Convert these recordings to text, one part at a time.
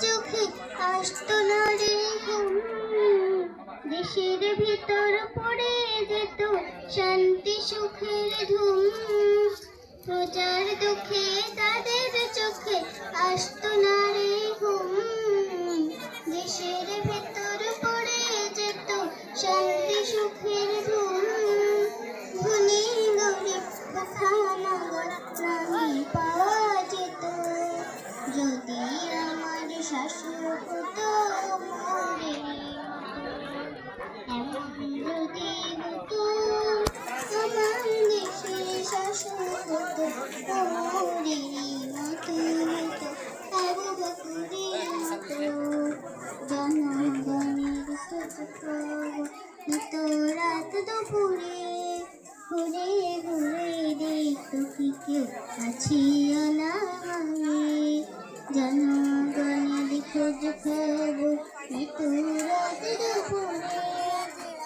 চোখে আসতো না রে ঘুম, দেশের ভিতর পড়ে যেত শান্তি সুখের ধুম। প্রজার দুঃখে তাদের চোখে আসতো না রে ঘুম, দেশের ভিতর পড়ে যেত শান্তি সুখের ধুম। ধনী গরিব খানাগর নামি পাওয়া যেত, যদি আমার শাসক হতো মোরে। এমন যদি হতো আমার দেশে শাসক হতো মোরেরই মতো হতো, আবু বকরের মতো। জনগণের নিত রাত দুপুরে, ঘুরে ঘুরে দেখতো কি কেউ আছি অনাহারে। জনগণের খোঁজ খবর নিত রাত দুপুরে,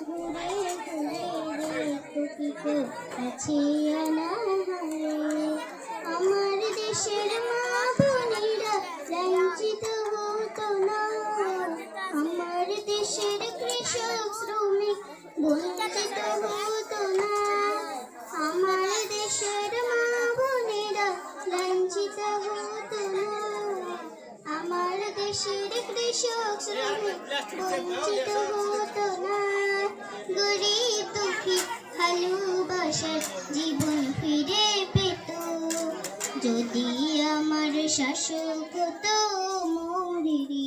ঘুরে ঘুরে দেখতো কি কেউ আছি অনাহারে। আমার দেশের মা বোনেরা লাঞ্ছিত হতো না, আমার দেশের কৃষক শ্রমিক বঞ্চিত হতো না। আমার দেশের মা বোনেরা লাঞ্ছিত হতো না, আমার দেশের কৃষক শ্রমিক বঞ্চিত হতো না। গরিব দুঃখী ভালোবাসার জীবন ফিরে পেত, যদি আমার শাসক হতো মোরেরই